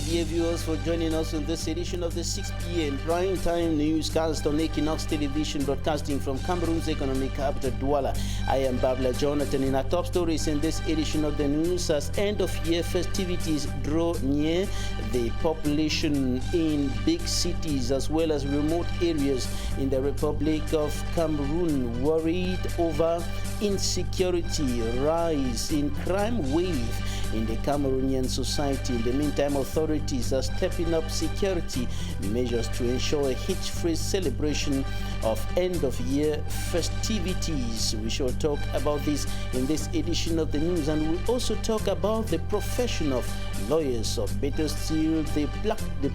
dear viewers, for joining us in this edition of the 6 p.m. prime time newscast on Équinoxe Television, broadcasting from Cameroon's economic capital, Douala. I am Babla Jonathan. In our top stories in this edition of the news, as end-of-year festivities draw near, the population in big cities as well as remote areas in the Republic of Cameroon worried over insecurity, rise in crime wave in the Cameroonian society. In the meantime, authorities are stepping up security measures to ensure a hitch-free celebration of end-of-year festivities. We shall talk about this in this edition of the news, and we'll also talk about the profession of lawyers, or better still, the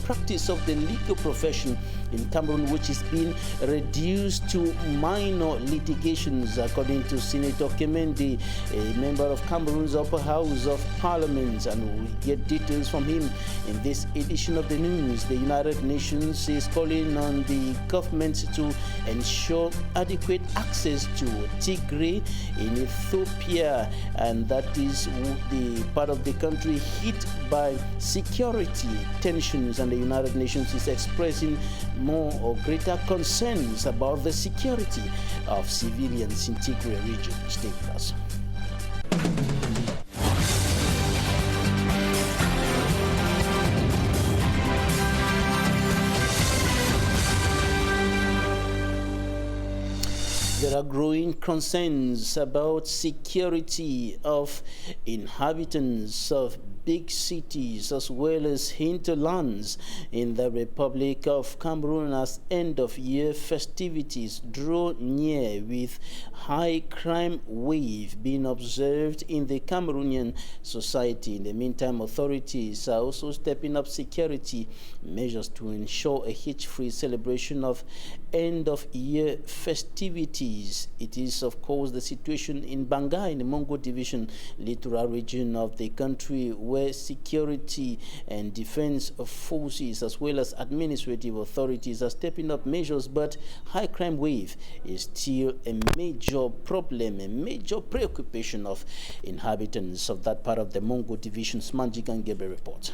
practice of the legal profession in Cameroon, which is being reduced to minor litigations, according to Senator Kemendi, a member of Cameroon's upper house of Parliament, and we'll get details from him in this edition of the news. The United Nations is calling on the government to ensure adequate access to Tigray in Ethiopia, and that is the part of the country hit by security tensions, and the United Nations is expressing more or greater concerns about the security of civilians in Tigray region. Stay with us. There are growing concerns about security of inhabitants of big cities as well as hinterlands in the Republic of Cameroon as end-of-year festivities draw near, with high crime wave being observed in the Cameroonian society. In the meantime, authorities are also stepping up security measures to ensure a hitch-free celebration of end-of-year festivities. It is, of course, the situation in Banga, in the Mongo Division, littoral region of the country, where security and defense forces as well as administrative authorities are stepping up measures, but high crime wave is still a major problem, a major preoccupation of inhabitants of that part of the Mongo Division. Smanjik and Gebe report.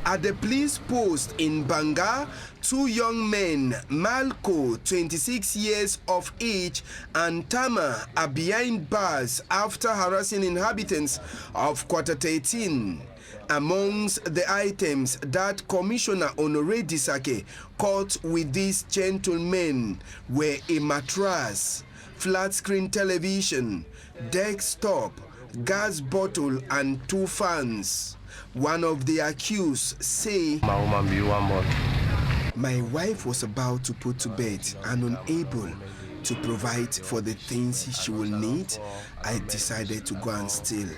At the police post in Banga, two young men, Malco, 26 years of age, and Tama, are behind bars after harassing inhabitants of Quarter 13. Amongst the items that Commissioner Honoré Disake caught with these gentlemen were a mattress, flat-screen television, desktop, gas bottle, and 2 fans. One of the accused say, "My wife was about to put to bed and unable to provide for the things she will need. I decided to go and steal.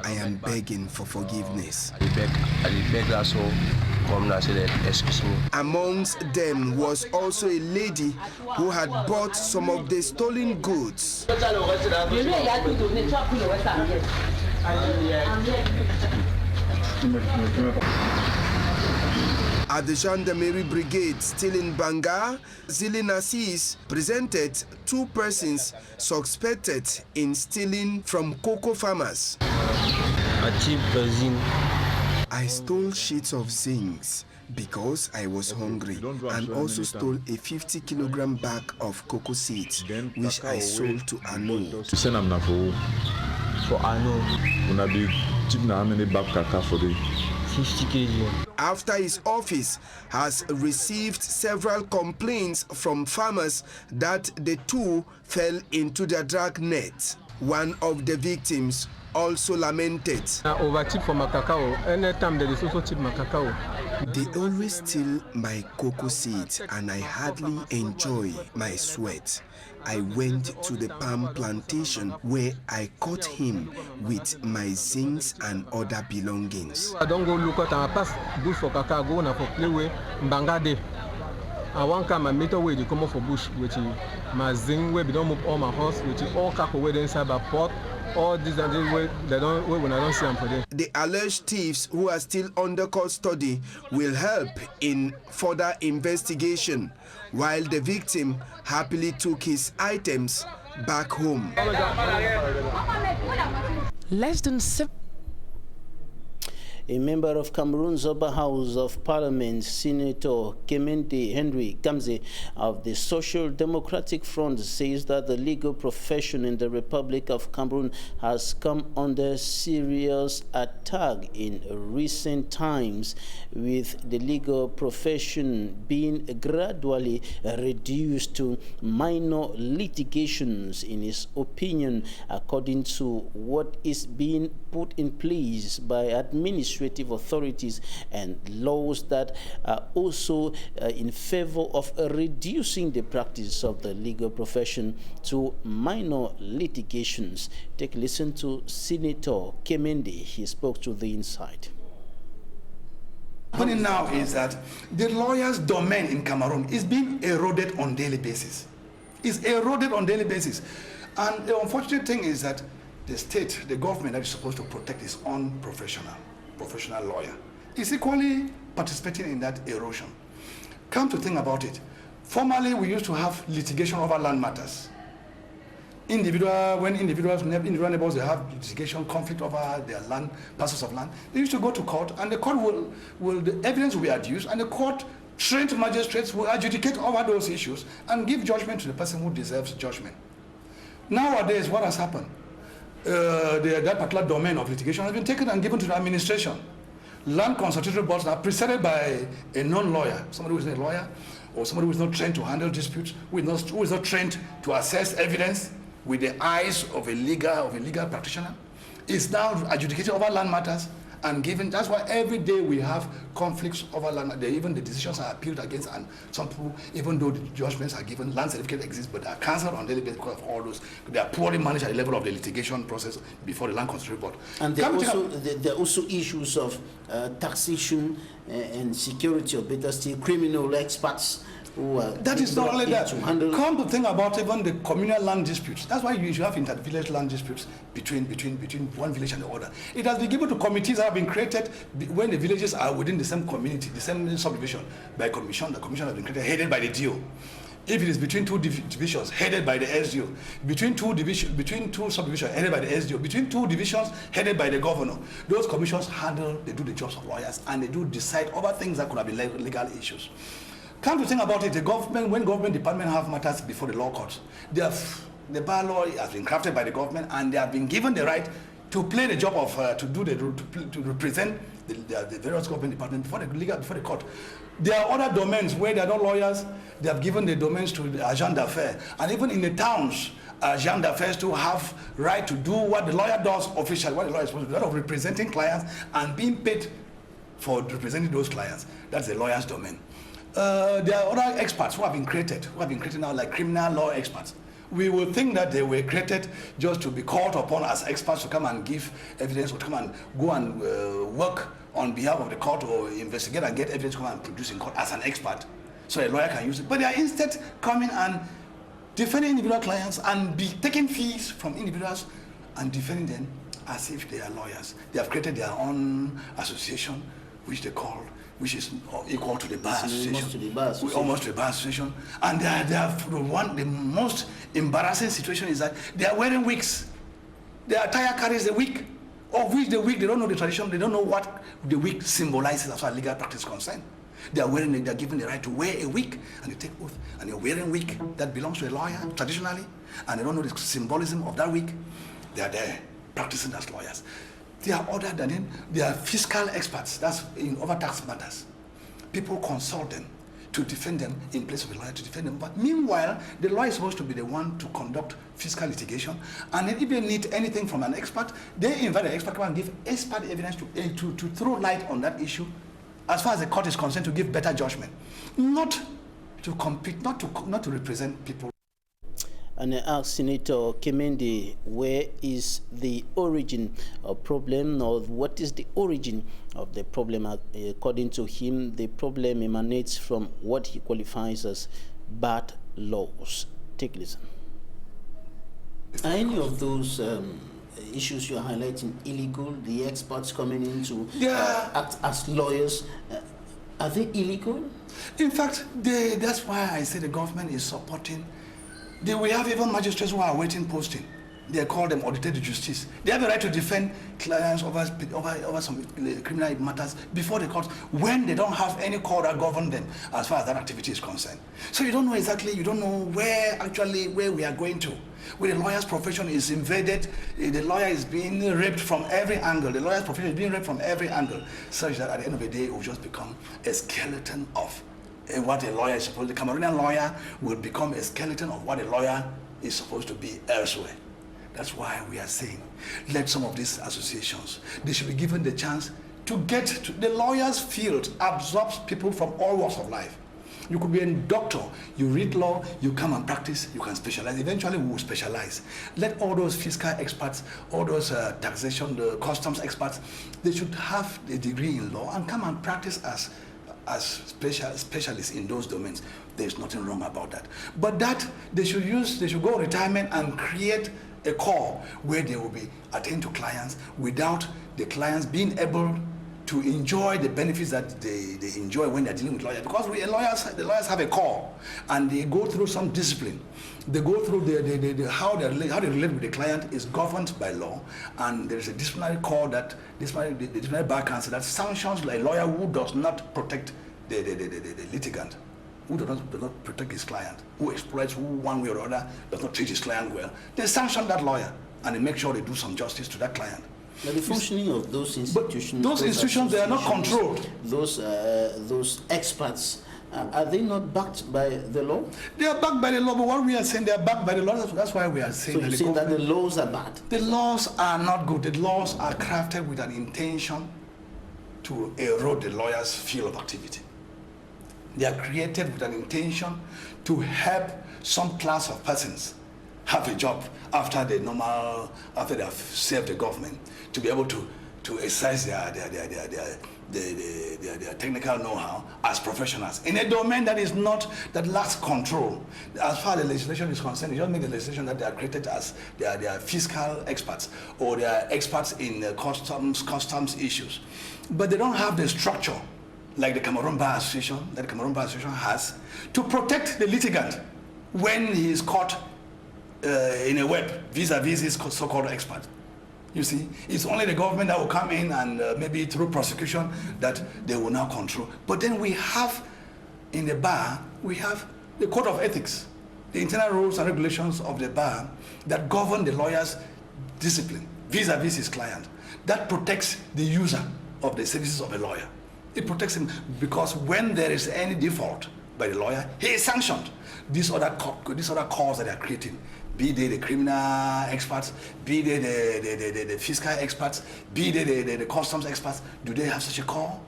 I am begging for forgiveness." Amongst them was also a lady who had bought some of the stolen goods. At the Gendarmerie Brigade, still in Banga, Zilin Assis presented 2 persons suspected in stealing from cocoa farmers. I stole sheets of zinc because I was hungry, and also stole a 50-kilogram bag of cocoa seeds, which I sold to Anu. For Anu, 50 kg. After his office has received several complaints from farmers that the two fell into their drag net, one of the victims also lamented. Overtip for my cacao. Anytime there is also tip my cacao. They always steal my cocoa seeds, and I hardly enjoy my sweat. I went to the palm plantation where I caught him with my zincs and other belongings. I don't go look at and pass bush for cacao, go on for play with Mbangade. I want come and meet away the come for bush, which my zinc where we don't move all my horse, which is all cacao way inside the pot. All these and this way they don't when I don't see them for them. The alleged thieves, who are still under custody, will help in further investigation, while the victim happily took his items back home. Less than 7 A member of Cameroon's upper house of parliament, Senator Kemendi Henry Gamze of the Social Democratic Front, says that the legal profession in the Republic of Cameroon has come under serious attack in recent times, with the legal profession being gradually reduced to minor litigations, in his opinion, according to what is being put in place by administrative authorities and laws that are also in favor of reducing the practice of the legal profession to minor litigations. Take a listen to Senator Kemendi. He spoke to the Inside. Happening now is that the lawyer's domain in Cameroon is being eroded on daily basis. It's eroded on daily basis. And the unfortunate thing is that the state, the government that is supposed to protect its own professional lawyer, is equally participating in that erosion. Come to think about it, formerly we used to have litigation over land matters. When individual neighbors, they have litigation, conflict over their land, parcels of land, they used to go to court, and the court the evidence will be adduced, and the court, trained magistrates, will adjudicate over those issues and give judgment to the person who deserves judgment. Nowadays, what has happened? That particular domain of litigation has been taken and given to the administration. Land consultative boards are presided by a non-lawyer, somebody who is a lawyer, or somebody who is not trained to handle disputes, who is not trained to assess evidence with the eyes of a legal practitioner, is now adjudicated over land matters and given. That's why every day we have conflicts over land. Even the decisions are appealed against, and some people, even though the judgments are given, land certificates exist, but they are cancelled on daily basis because of all those. They are poorly managed at the level of the litigation process before the land consultative board. And there are also issues of taxation and security, or better still, criminal experts. That is not only that. Come to think about even the communal land disputes. That's why you should have inter-village land disputes between one village and the other. It has been given to committees that have been created when the villages are within the same community, the same subdivision, by commission. The commission has been created, headed by the DO. If it is between two divisions, headed by the SDO, between two subdivisions, headed by the SDO, between two divisions, headed by the governor, those commissions they do the jobs of lawyers, and they do decide over things that could have been legal issues. Come to think about it, when government department have matters before the law courts, the bar law has been crafted by the government, and they have been given the right to play the job of to represent the various government departments before the court. There are other domains where there are no lawyers. They have given the domains to the agent d'affaires, and even in the towns, agent d'affaires to have right to do what the lawyer does officially, what the lawyer is supposed to do, that of representing clients and being paid for representing those clients. That's the lawyer's domain. There are other experts who have been created now, like criminal law experts. We will think that they were created just to be called upon as experts to come and give evidence, or to come and go and work on behalf of the court, or investigate and get evidence, come and produce in court as an expert, so a lawyer can use it. But they are instead coming and defending individual clients and be taking fees from individuals and defending them as if they are lawyers. They have created their own association, which is equal to the bar association. Almost to the bar association. And the most embarrassing situation is that they are wearing wigs. Their attire carries the wig, of which the wig, they don't know the tradition, they don't know what the wig symbolizes as far as legal practice is concerned. They are given the right to wear a wig, and they take oath, and they're wearing a wig that belongs to a lawyer traditionally, and they don't know the symbolism of that wig. They are there practicing as lawyers. They are other than them. They are fiscal experts. That's in overtax matters. People consult them to defend them in place of a lawyer to defend them. But meanwhile, the lawyer is supposed to be the one to conduct fiscal litigation. And then if they need anything from an expert, they invite an expert to come and give expert evidence to throw light on that issue, as far as the court is concerned, to give better judgment, not to compete, not to represent people. And I asked Senator Kemendi, where is the origin of problem, or what is the origin of the problem? According to him, the problem emanates from what he qualifies as bad laws. Take a listen. Are any of those issues you're highlighting illegal? The experts coming in to act as lawyers, are they illegal? In fact, that's why I say the government is supporting. We have even magistrates who are awaiting posting. They call them auditors de justice. They have a right to defend clients over some criminal matters before the court when they don't have any court that governs them as far as that activity is concerned. So you don't know exactly, you don't know where we are going to. Where the lawyer's profession is invaded, the lawyer is being raped from every angle. The lawyer's profession is being raped from every angle, such that at the end of the day, it will just become a skeleton of what a lawyer is supposed to be. The Cameroonian lawyer will become a skeleton of what a lawyer is supposed to be elsewhere. That's why we are saying, let some of these associations, they should be given the chance to get to the lawyer's field, absorbs people from all walks of life. You could be a doctor, you read law, you come and practice, you can specialize. Eventually we will specialize. Let all those fiscal experts, all those taxation, the customs experts, they should have a degree in law and come and practice as specialists in those domains. There's nothing wrong about that. But that they should go retirement and create a core where they will be attending to clients without the clients being able to enjoy the benefits that they enjoy when they're dealing with lawyers. Because the lawyers have a core and they go through some discipline. They go through how they relate with the client is governed by law, and there's a disciplinary core that the disciplinary bar council that sanctions a lawyer who does not protect the litigant, who does not protect his client, who exploits, who one way or other does not treat his client well. They sanction that lawyer and they make sure they do some justice to that client. Now the functioning of those institutions, those institutions, they are not controlled. Those experts, are they not backed by the law? They are backed by the law, but what we are saying, they are backed by the law. That's why we are saying. So you're saying that the laws are bad? The laws are not good. The laws are crafted with an intention to erode the lawyer's field of activity. They are created with an intention to help some class of persons have a job after they have served the government, to be able to exercise their technical know-how as professionals in a domain that lacks control. As far as the legislation is concerned, you don't make the legislation that they are created as they are fiscal experts or they are experts in customs issues, but they don't have the structure like the Cameroon Bar Association has to protect the litigant when he is caught in a web vis-a-vis his so-called expert. You see, it's only the government that will come in and maybe through prosecution that they will now control. But then we have, in the bar, we have the code of ethics, the internal rules and regulations of the bar that govern the lawyer's discipline vis-a-vis his client. That protects the user of the services of a lawyer. It protects him because when there is any default by the lawyer, he is sanctioned. These other cores that they are creating, be they the criminal experts, be they the fiscal experts, be they the customs experts, do they have such a core?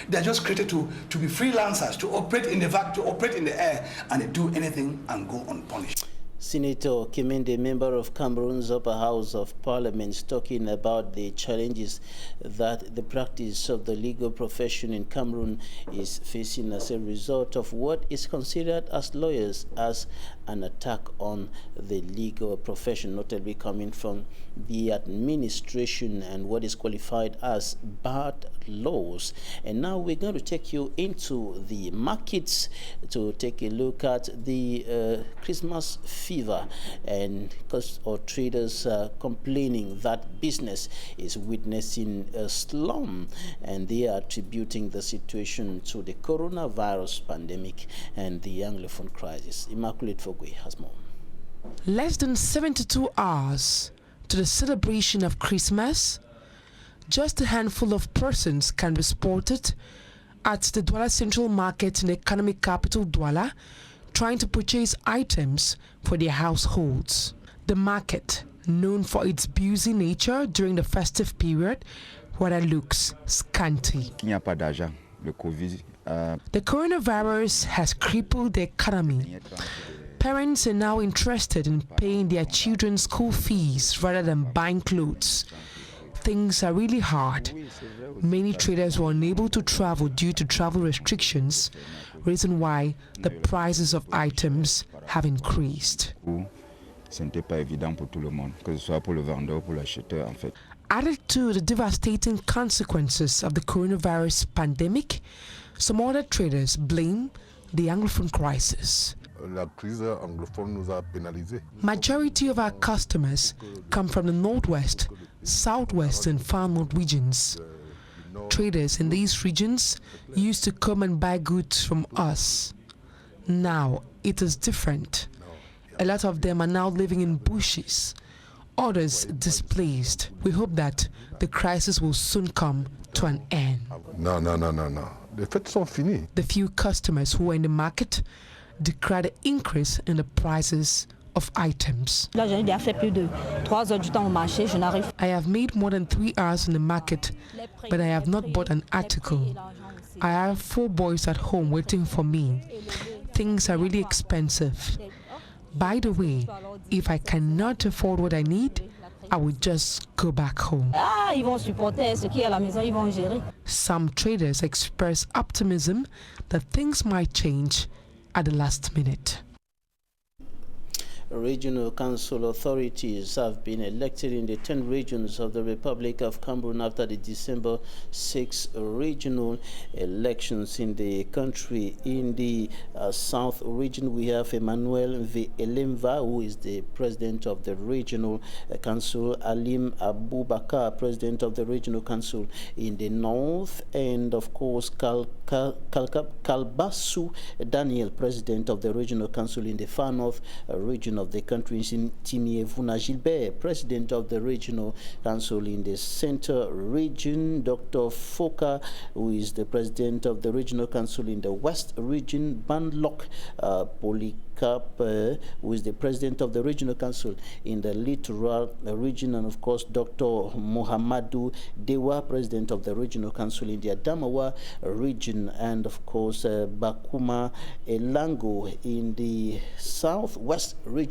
They're just created to be freelancers, to operate in the vacuum, to operate in the air, and they do anything and go unpunished. Senator Kimende, member of Cameroon's Upper House of Parliament, talking about the challenges that the practice of the legal profession in Cameroon is facing as a result of what is considered as lawyers as an attack on the legal profession, notably coming from the administration and what is qualified as bad laws. And now we're going to take you into the markets to take a look at the Christmas fever, and because our traders are complaining that business is witnessing a slump, and they are attributing the situation to the coronavirus pandemic and the Anglophone crisis. Immaculate Fogwe has more. Less than 72 hours to the celebration of Christmas, just a handful of persons can be spotted at the Douala Central Market in the economic capital Douala, trying to purchase items for their households. The market, known for its busy nature during the festive period, rather looks scanty. The coronavirus has crippled the economy. Parents are now interested in paying their children's school fees rather than buying clothes. Things are really hard. Many traders were unable to travel due to travel restrictions, reason why the prices of items have increased. Added to the devastating consequences of the coronavirus pandemic, some other traders blame the Anglophone crisis. la crise anglophone nous a pénalisés. Majority of our customers come from the Northwest, Southwest and Far North regions. Traders in these regions used to come and buy goods from us. Now it is different. A lot of them are now living in bushes, others displaced. We hope that the crisis will soon come to an end. Non. Les fêtes sont finies. The few customers who were in the market decry the increase in the prices of items. I have made more than 3 hours in the market, but I have not bought an article. I have 4 boys at home waiting for me. Things are really expensive. By the way, if I cannot afford what I need, I will just go back home. Some traders express optimism that things might change at the last minute. Regional council authorities have been elected in the 10 regions of the Republic of Cameroon after the December 6 regional elections in the country. In the South region, we have Emmanuel V. Elemva, who is the president of the regional council, Alim Abubakar, president of the regional council in the North, and of course Kalbasu Daniel, president of the regional council in the Far North region of the country. Timievuna Gilbert, president of the regional council in the Center region. Dr. Foka, who is the president of the regional council in the West region. Banlock Polycarp, who is the president of the regional council in the Littoral region, and of course Dr. Mohamadu Dewa, president of the regional council in the Adamawa region, and of course Bakuma Elango in the Southwest region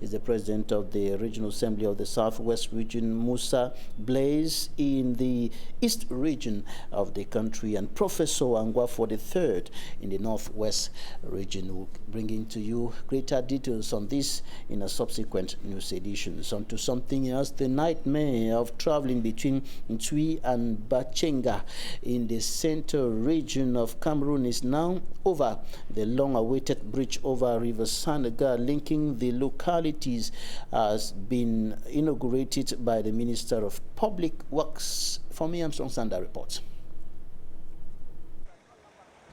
is the president of the regional assembly of the Southwest region. Musa Blaze in the East region of the country, and Professor Angwa for the third in the Northwest region. We'll bringing to you greater details on this in a subsequent news editions. On to something else, the nightmare of traveling between Ntui and Bachenga in the Center region of Cameroon is now over. The long-awaited bridge over River Sanaga linking the localities has been inaugurated by the Minister of Public Works. For me, Armstrong Sanda reports.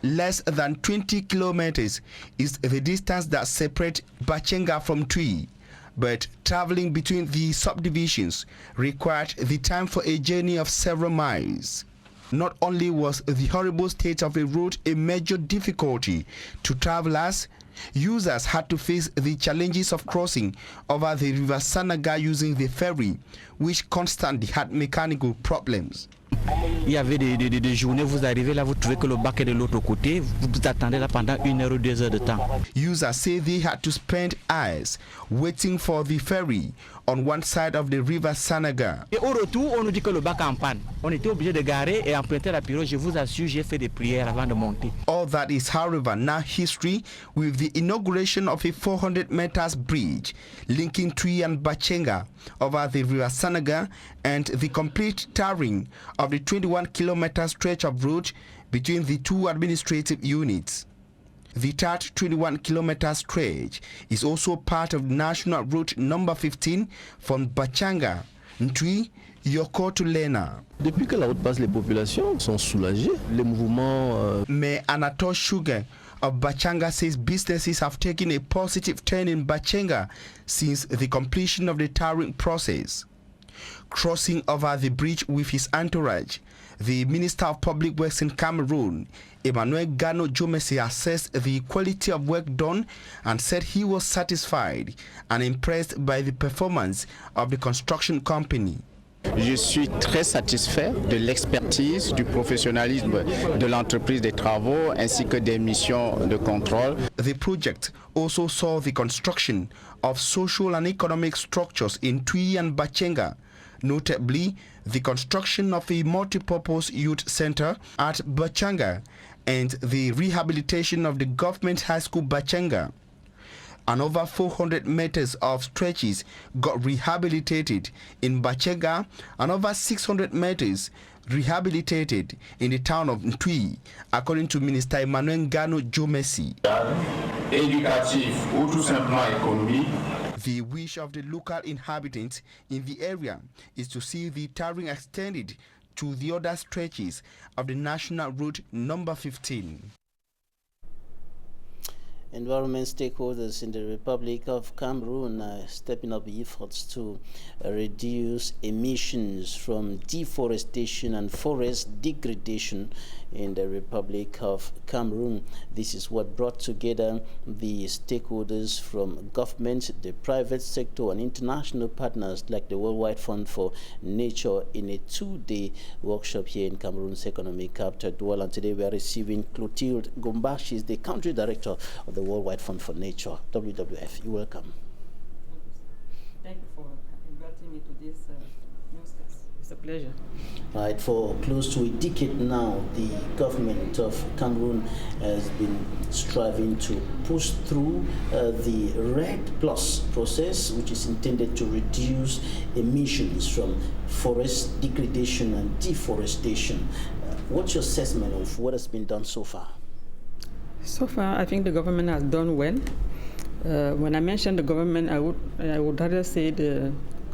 Less than 20 kilometers is the distance that separates Bachenga from Tui, but traveling between the subdivisions required the time for a journey of several miles. Not only was the horrible state of the road a major difficulty to travelers, users had to face the challenges of crossing over the River Sanaga using the ferry, which constantly had mechanical problems. Il y avait des journées, vous arrivez là, vous trouvez que le bac est de l'autre côté, vous attendez là pendant 1 heure ou 2 heures de temps. Users say they had to spend hours waiting for the ferry on one side of the river Sanaga. Et au retour, on nous dit que le bac est en panne. On était obligé de garer et emprunter la pirogue. Je vous assure, j'ai fait des prières avant de monter. All that is, however, now history with the inauguration of a 400 meters bridge linking Tui and Bachenga over the river Sanaga and the complete tarring of the 21-kilometer stretch of road between the two administrative units. The third 21-kilometer stretch is also part of National Route number 15 from Bachanga, Ntui, Yoko to Lena. Depuis que la route passe, les populations sont soulagées. Les mouvements. Mayor Anatole Sugar of Bachanga says businesses have taken a positive turn in Bachanga since the completion of the tarring process. Crossing over the bridge with his entourage, the Minister of Public Works in Cameroon, Emmanuel Gano Jomesi, assessed the quality of work done and said he was satisfied and impressed by the performance of the construction company. Je suis très satisfait de l'expertise, du professionnalisme de l'entreprise des travaux ainsi que des missions de contrôle. The project also saw the construction of social and economic structures in Tui and Bachenga, notably the construction of a multi-purpose youth center at Bachanga and the rehabilitation of the government high school Bachanga. And over 400 meters of stretches got rehabilitated in Bachega, and over 600 meters rehabilitated in the town of Ntui, according to Minister Emmanuel Gano Jomesi. Éducatif ou tout simplement économique. The wish of the local inhabitants in the area is to see the tarring extended to the other stretches of the National Route number 15. Environment stakeholders in the Republic of Cameroon are stepping up efforts to reduce emissions from deforestation and forest degradation in the Republic of Cameroon. This is what brought together the stakeholders from government, the private sector, and international partners like the Worldwide Fund for Nature in a two-day workshop here in Cameroon's economic capital, Douala. And today we are receiving Clotilde Gomba. She is the country director of the Worldwide Fund for Nature, WWF. You're welcome. Thank you for inviting me to this newscast. It's a pleasure. Right, for close to a decade now, the government of Cameroon has been striving to push through the RED Plus process, which is intended to reduce emissions from forest degradation and deforestation. What's your assessment of what has been done so far? So far, I think the government has done well. When I mention the government, I would rather say the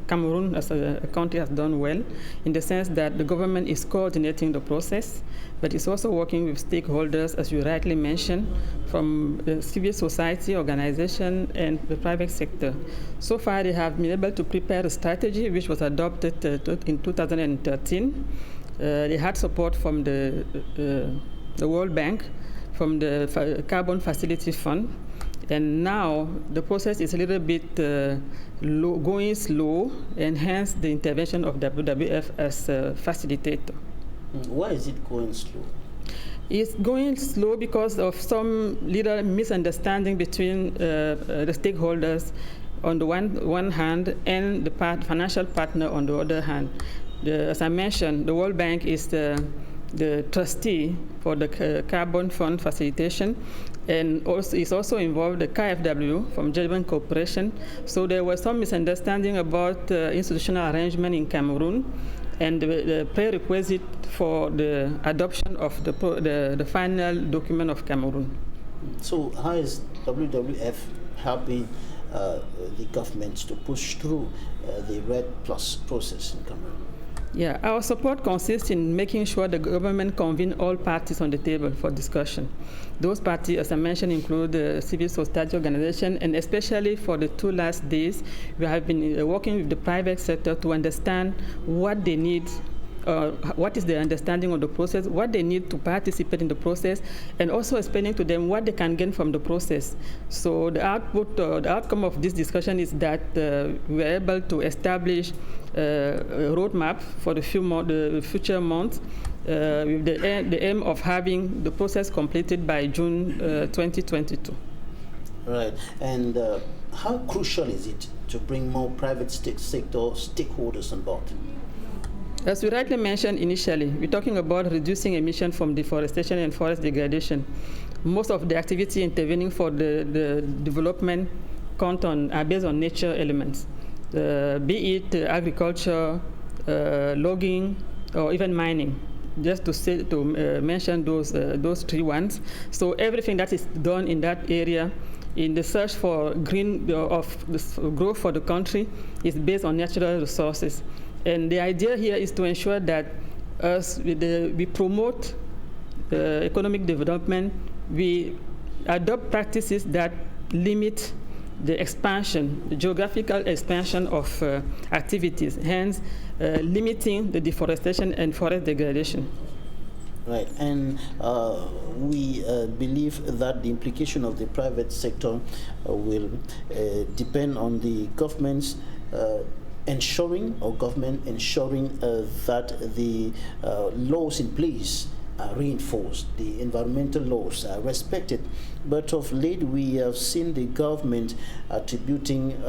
Cameroon as a country has done well, in the sense that the government is coordinating the process, but it's also working with stakeholders, as you rightly mentioned, from the civil society organization and the private sector. So far, they have been able to prepare a strategy which was adopted in 2013. They had support from the World Bank, from the Carbon Facility Fund, and now the process is a little bit going slow, and hence the intervention of WWF as a facilitator. Why is it going slow? It's going slow because of some little misunderstanding between the stakeholders on the one hand and the financial partner on the other hand. As I mentioned, the World Bank is the trustee for the Carbon Fund Facilitation, and also is also involved the KFW from German Corporation. So there was some misunderstanding about institutional arrangement in Cameroon and the prerequisite for the adoption of the final document of Cameroon. So how is WWF helping the government to push through the RED Plus process in Cameroon? Yeah, our support consists in making sure the government convene all parties on the table for discussion. Those parties, as I mentioned, include the civil society organization, and especially for the 2 last days, we have been working with the private sector to understand what they need, what is their understanding of the process, what they need to participate in the process, and also explaining to them what they can gain from the process. So the outcome of this discussion is that we are able to establish a roadmap for the future months with the aim of having the process completed by June 2022. Right, and how crucial is it to bring more private sector stakeholders on board? As we rightly mentioned initially, we're talking about reducing emission from deforestation and forest degradation. Most of the activity intervening for the development are based on nature elements, be it agriculture, logging, or even mining. Just to mention those 3 ones. So everything that is done in that area in the search for growth for the country is based on natural resources. And the idea here is to ensure that as we promote economic development, we adopt practices that limit the expansion, the geographical expansion of activities, hence limiting the deforestation and forest degradation. Right, and we believe that the implication of the private sector will depend on the government's ensuring that the laws in place are reinforced, the environmental laws are respected. But of late, we have seen the government attributing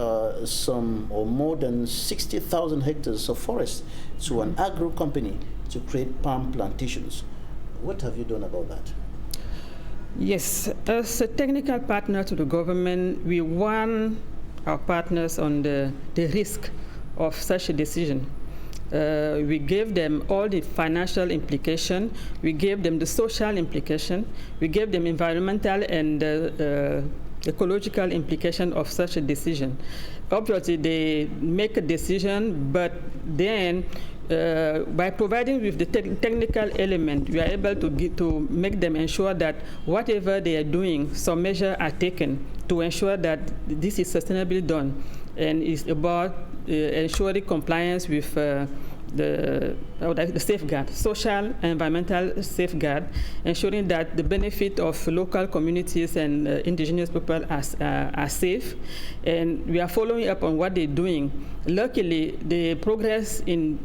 some or more than 60,000 hectares of forest to an agro company to create palm plantations. What have you done about that? Yes, as a technical partner to the government, we warn our partners on the risk of such a decision. We gave them all the financial implication. We gave them the social implication. We gave them environmental and ecological implication of such a decision. Obviously, they make a decision, but then by providing with the technical element, we are able to make them ensure that whatever they are doing, some measures are taken to ensure that this is sustainably done, and it's about ensuring compliance with the safeguard, social and environmental safeguard, ensuring that the benefit of local communities and indigenous people are safe, and we are following up on what they're doing. Luckily, the progress in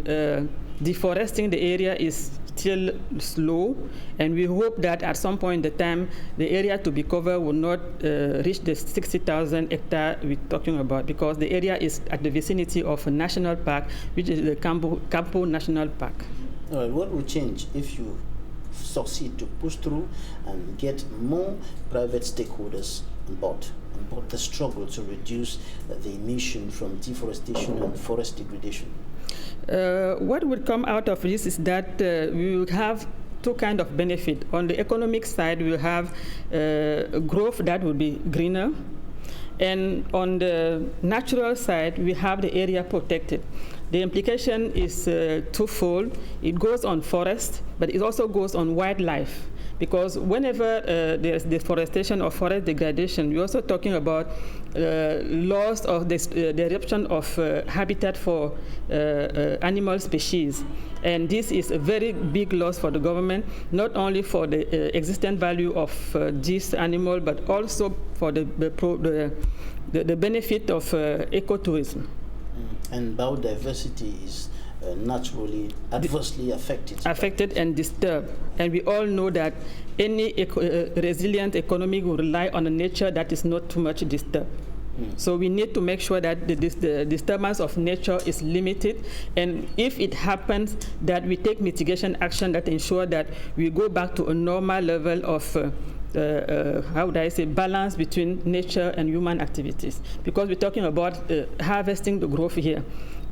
deforesting the area is still slow, and we hope that at some point in the time, the area to be covered will not reach the 60,000 hectares we're talking about, because the area is at the vicinity of a national park, which is the Campo National Park. All right, what will change if you succeed to push through and get more private stakeholders on board the struggle to reduce the emission from deforestation and forest degradation? What would come out of this is that we will have two kinds of benefit. On the economic side, we will have growth that will be greener. And on the natural side, we have the area protected. The implication is twofold. It goes on forest, but it also goes on wildlife. Because whenever there's deforestation or forest degradation, we're also talking about loss of the eruption of habitat for animal species. And this is a very big loss for the government, not only for the existent value of this animal, but also for the benefit of ecotourism. And biodiversity is naturally adversely affected and disturbed, and we all know that any resilient economy will rely on a nature that is not too much disturbed. So we need to make sure that the disturbance of nature is limited, and if it happens, that we take mitigation action that ensure that we go back to a normal level of how would I say, balance between nature and human activities, because we're talking about harvesting the growth here.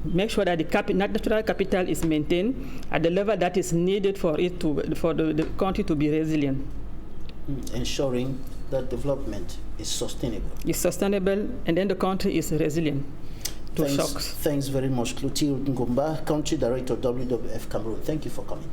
Make sure that the natural capital is maintained at the level that is needed for the country to be resilient. Ensuring that development is sustainable. It's sustainable, and then the country is resilient to shocks. Thanks very much, Clotilde Ngomba, Country Director, WWF Cameroon. Thank you for coming.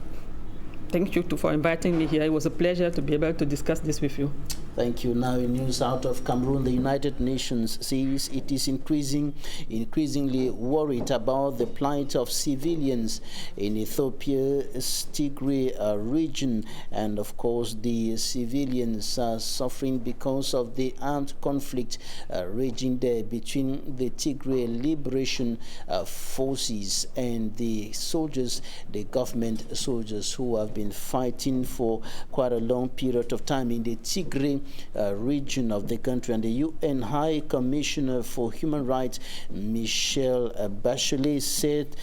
Thank you for inviting me here. It was a pleasure to be able to discuss this with you. Thank you. Now in news out of Cameroon, the United Nations says it is increasingly worried about the plight of civilians in Ethiopia's Tigray region. And of course, the civilians are suffering because of the armed conflict raging there between the Tigray Liberation Forces and the soldiers, the government soldiers who have been fighting for quite a long period of time in the Tigray region of the country. And the UN High Commissioner for Human Rights, Michelle Bachelet, said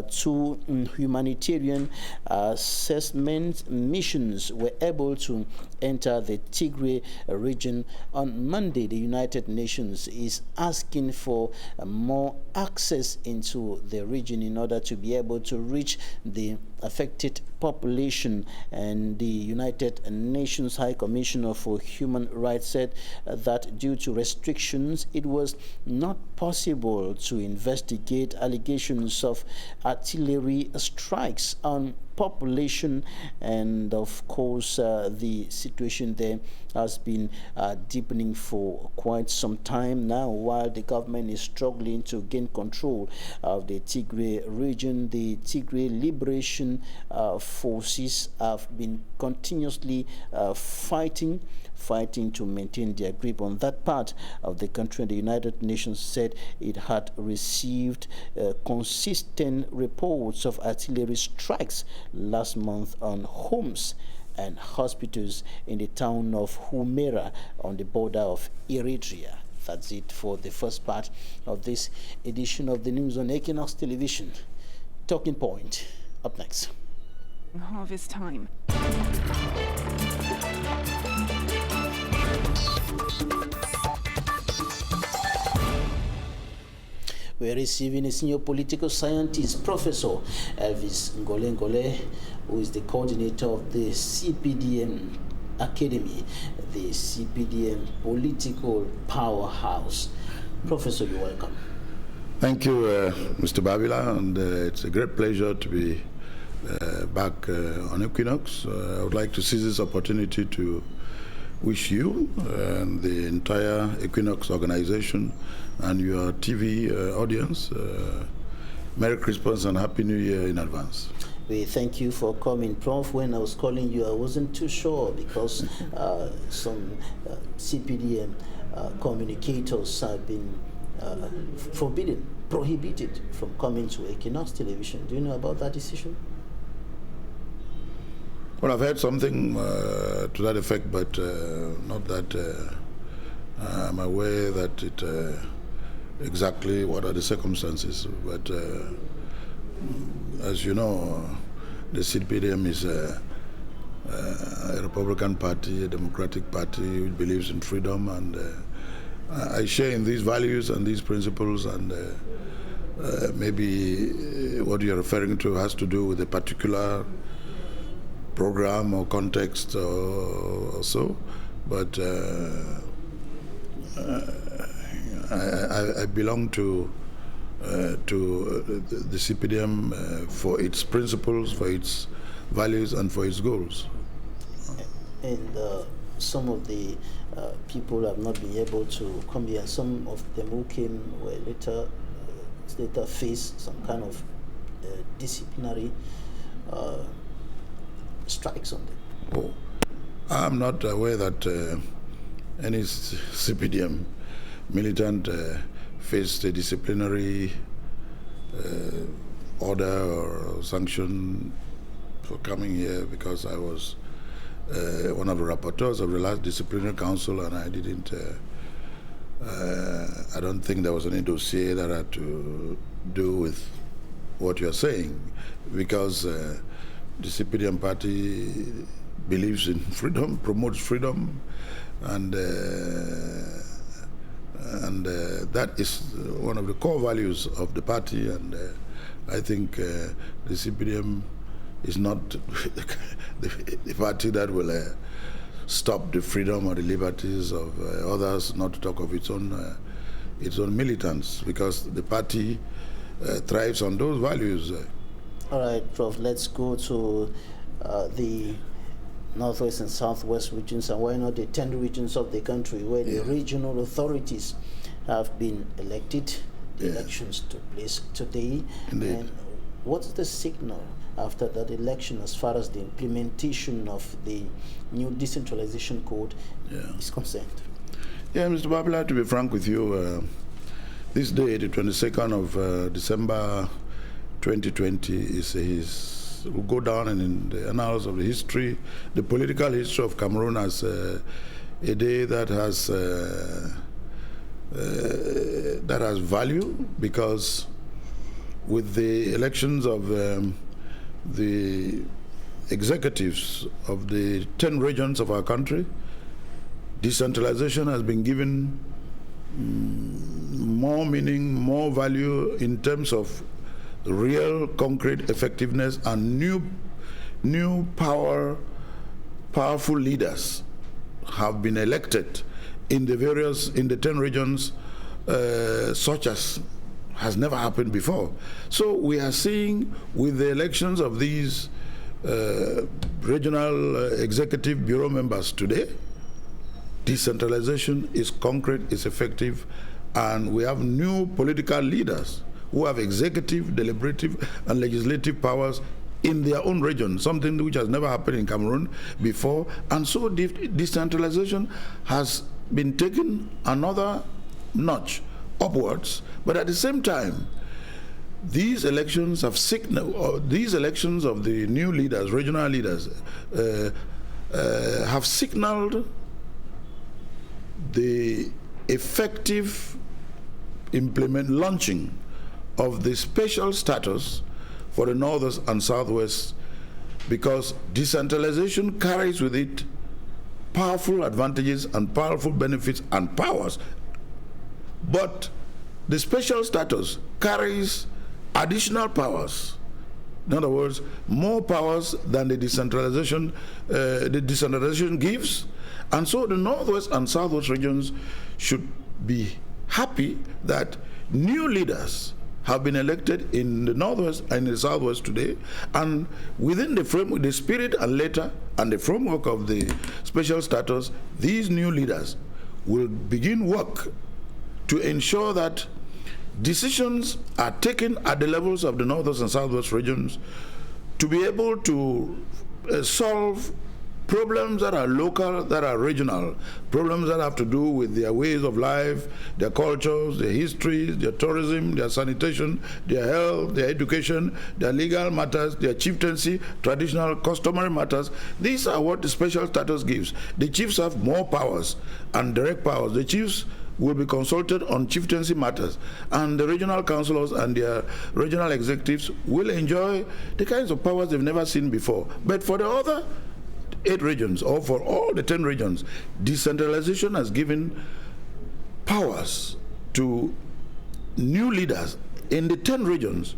two humanitarian assessment missions were able to enter the Tigray region on Monday. The United Nations is asking for more access into the region in order to be able to reach the affected population. And the United Nations High Commissioner for Human Rights said that due to restrictions, it was not possible to investigate allegations of artillery strikes on population. And of course, the situation there has been deepening for quite some time now, while the government is struggling to gain control of the Tigray region. The Tigray Liberation Forces have been continuously fighting to maintain their grip on that part of the country. And the United Nations said it had received consistent reports of artillery strikes last month on homes and hospitals in the town of Humera on the border of Eritrea. That's it for the first part of this edition of the news on Équinoxe Television. Talking Point up next. Harvest time. We're receiving a senior political scientist, Professor Elvis Ngole, who is the coordinator of the CPDM Academy, the CPDM political powerhouse. Professor, you're welcome. Thank you, Mr. Babila, and it's a great pleasure to be back on Equinox. I would like to seize this opportunity to wish you and the entire Equinox organization and your TV audience Merry Christmas and Happy New Year in advance. We thank you for coming, Prof. When I was calling you, I wasn't too sure because some CPDM communicators have been prohibited from coming to Equinox Television. Do you know about that decision? Well, I've heard something to that effect, but not that I'm aware that it exactly what are the circumstances. But as you know, the CPDM is a Republican party, a democratic party which believes in freedom, and I share in these values and these principles, and maybe what you're referring to has to do with a particular program or context or so, but I belong to the CPDM for its principles, for its values, and for its goals. And some of the people have not been able to come here. Some of them who came were later faced some kind of disciplinary strikes on them. Oh, I'm not aware that any CPDM militant faced a disciplinary order or sanction for coming here, because I was one of the rapporteurs of the last disciplinary council, and I didn't. I don't think there was any dossier that had to do with what you're saying, because the CPDM party believes in freedom, promotes freedom, and that is one of the core values of the party. And I think the CPDM is not the party that will stop the freedom or the liberties of others, not to talk of its own militants, because the party thrives on those values. All right, Prof, let's go to the northwest and southwest regions, and why not the 10 regions of the country where the regional authorities have been elected. The elections took place today. Indeed. And what's the signal after that election as far as the implementation of the new decentralization code is concerned? Yeah, Mr. Babila, to be frank with you, this day, the 22nd of December 2020, will go down in the annals of the history, the political history of Cameroon, as a day that has value, because with the elections of the executives of the 10 regions of our country, decentralization has been given more meaning, more value in terms of real concrete effectiveness, and new powerful leaders have been elected in the 10 regions, such as has never happened before. So we are seeing with the elections of these regional executive bureau members today, decentralization is concrete, is effective, and we have new political leaders who have executive, deliberative, and legislative powers in their own region, something which has never happened in Cameroon before. And so decentralization has been taken another notch upwards. But at the same time, these elections have signaled, or these elections of the new leaders, regional leaders, have signaled the effective launching of the special status for the northwest and southwest, because decentralization carries with it powerful advantages and powerful benefits and powers. But the special status carries additional powers. In other words, more powers than the decentralization gives. And so the Northwest and Southwest regions should be happy that new leaders have been elected in the Northwest and the Southwest today, and within the framework, the spirit and letter and the framework of the special status, these new leaders will begin work to ensure that decisions are taken at the levels of the Northwest and Southwest regions to be able to solve problems that are local, that are regional, problems that have to do with their ways of life, their cultures, their histories, their tourism, their sanitation, their health, their education, their legal matters, their chieftaincy, traditional, customary matters. These are what the special status gives. The chiefs have more powers and direct powers. The chiefs will be consulted on chieftaincy matters, and the regional councillors and their regional executives will enjoy the kinds of powers they've never seen before. But for the other 8 regions, or for all the 10 regions, decentralization has given powers to new leaders in the 10 regions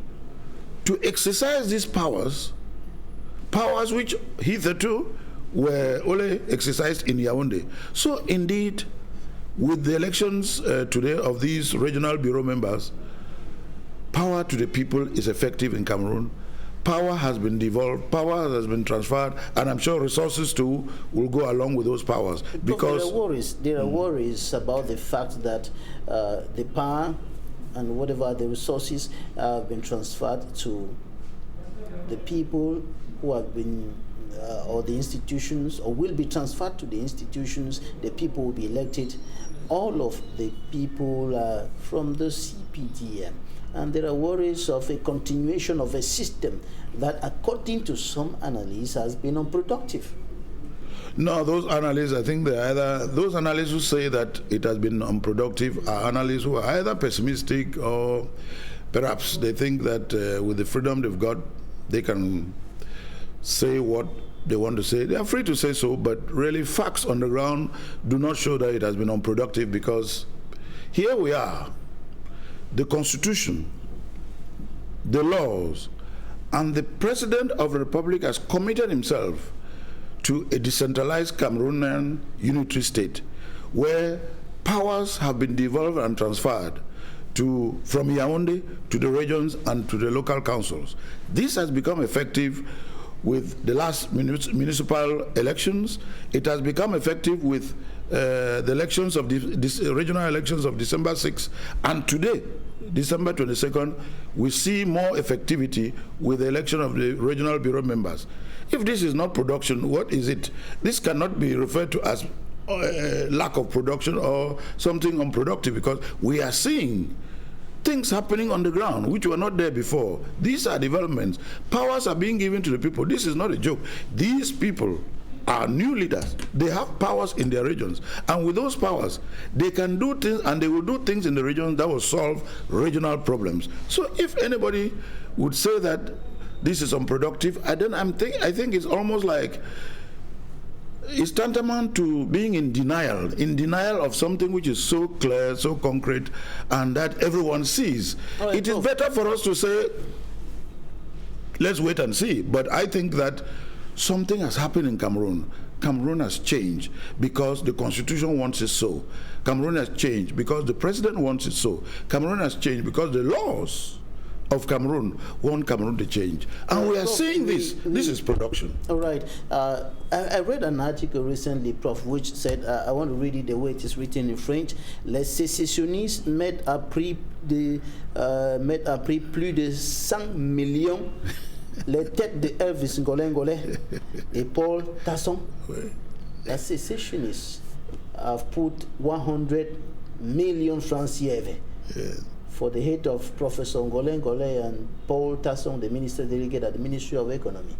to exercise these powers which hitherto were only exercised in Yaoundé. So indeed, with the elections today of these regional bureau members, power to the people is effective in Cameroon. Power has been devolved, power has been transferred, and I'm sure resources too will go along with those powers. Because there are worries about the fact that the power and whatever the resources have been transferred to the people who have been or the institutions, or will be transferred to the institutions. The people will be elected, all of the people from the CPDM. And there are worries of a continuation of a system that, according to some analysts, has been unproductive. No, those analysts, I think they're either, those analysts who say that it has been unproductive are analysts who are either pessimistic, or perhaps they think that with the freedom they've got, they can say what they want to say. They are free to say so, but really facts on the ground do not show that it has been unproductive, because here we are. The Constitution, the laws, and the President of the Republic has committed himself to a decentralized Cameroonian unitary state, where powers have been devolved and transferred from Yaoundé to the regions and to the local councils. This has become effective with the last municipal elections. It has become effective with the elections of the regional elections of December 6th, and today, December 22nd, we see more effectivity with the election of the regional bureau members. If this is not production, what is it? This cannot be referred to as lack of production or something unproductive, because we are seeing things happening on the ground which were not there before. These are developments. Powers are being given to the people. This is not a joke. These people are new leaders. They have powers in their regions, and with those powers they can do things, and they will do things in the regions that will solve regional problems. So if anybody would say that this is unproductive, I think it's almost like it's tantamount to being in denial of something which is so clear, so concrete, and that everyone sees. Right, it is better for us to say, let's wait and see. But I think that something has happened in Cameroon. Cameroon has changed because the Constitution wants it so. Cameroon has changed because the President wants it so. Cameroon has changed because the laws of Cameroon want Cameroon to change. And we are seeing this. This is production. All right. I read an article recently, Prof, which said, I want to read it the way it is written in French. Les sécessionnistes mettent à prix plus de 100 millions les têtes de Elvis Ngolengole et Paul Tasson. The secessionists have put 100 million francs CFA for the head of Professor Ngolengole and Paul Tasson, the minister delegate at the Ministry of Economy.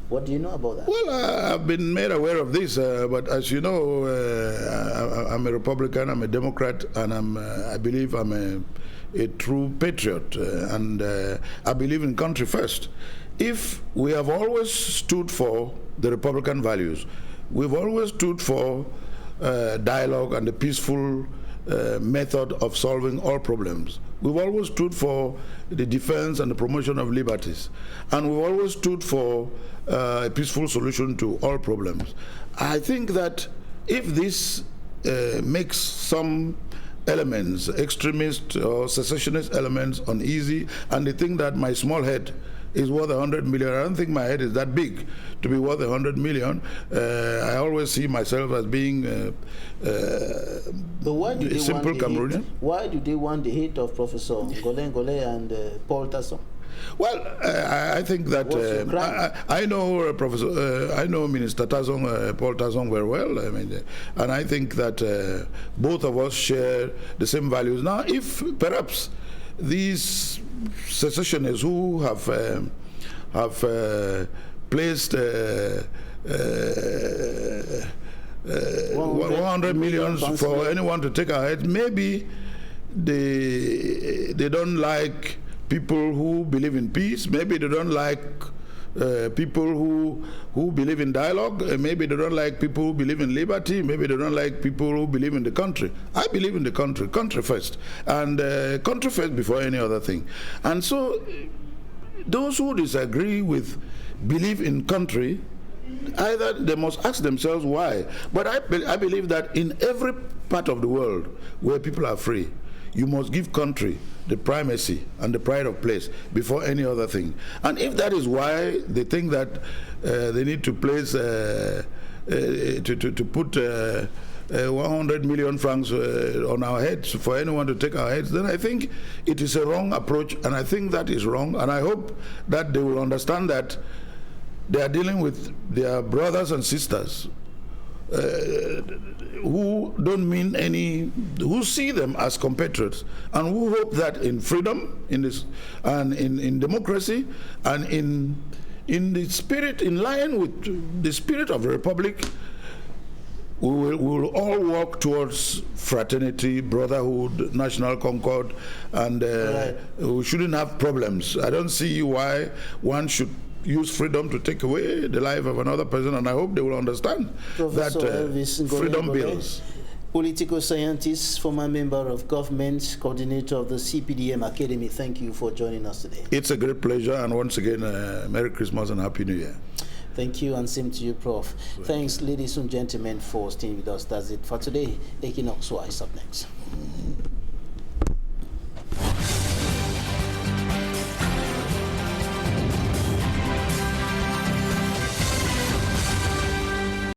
What do you know about that? Well, I've been made aware of this, but as you know, I'm a Republican, I'm a Democrat, and I believe I'm a true patriot, and I believe in country first. If we have always stood for the Republican values, we've always stood for dialogue and the peaceful method of solving all problems. We've always stood for the defense and the promotion of liberties. And we've always stood for a peaceful solution to all problems. I think that if this makes some elements, extremist or secessionist elements, uneasy, and they think that my small head is worth 100 million. I don't think my head is that big to be worth 100 million. I always see myself as being but why do a simple Cameroonian. Why do they want the hit of Professor Ngole and Paul Tasson? Well, I think that I know Professor, I know Minister Tazong, Paul Tazong very well. I mean, and I think that both of us share the same values. Now, if perhaps these secessionists who have placed 100 million for anyone to take our heads, maybe they don't like people who believe in peace. Maybe they don't like people who believe in dialogue. Maybe they don't like people who believe in liberty. Maybe they don't like people who believe in the country. I believe in the country first, and country first before any other thing. And so those who disagree with belief in country, either they must ask themselves why. But I believe that in every part of the world where people are free, you must give country the primacy and the pride of place before any other thing. And if that is why they think that they need to place, to put 100 million francs on our heads for anyone to take our heads, then I think it is a wrong approach, and I think that is wrong. And I hope that they will understand that they are dealing with their brothers and sisters who don't mean any, who see them as compatriots, and who hope that in freedom, in this, and in democracy, and in the spirit, in line with the spirit of the republic, we will all work towards fraternity, brotherhood, national concord, and we shouldn't have problems. I don't see why one should use freedom to take away the life of another person, and I hope they will understand Professor that freedom builds. Political scientist, former member of government, coordinator of the CPDM Academy, thank you for joining us today. It's a great pleasure, and once again, Merry Christmas and Happy New Year. Thank you, and same to you, Prof. Thanks, ladies and gentlemen, for staying with us. That's it for today. Equinoxe is up next.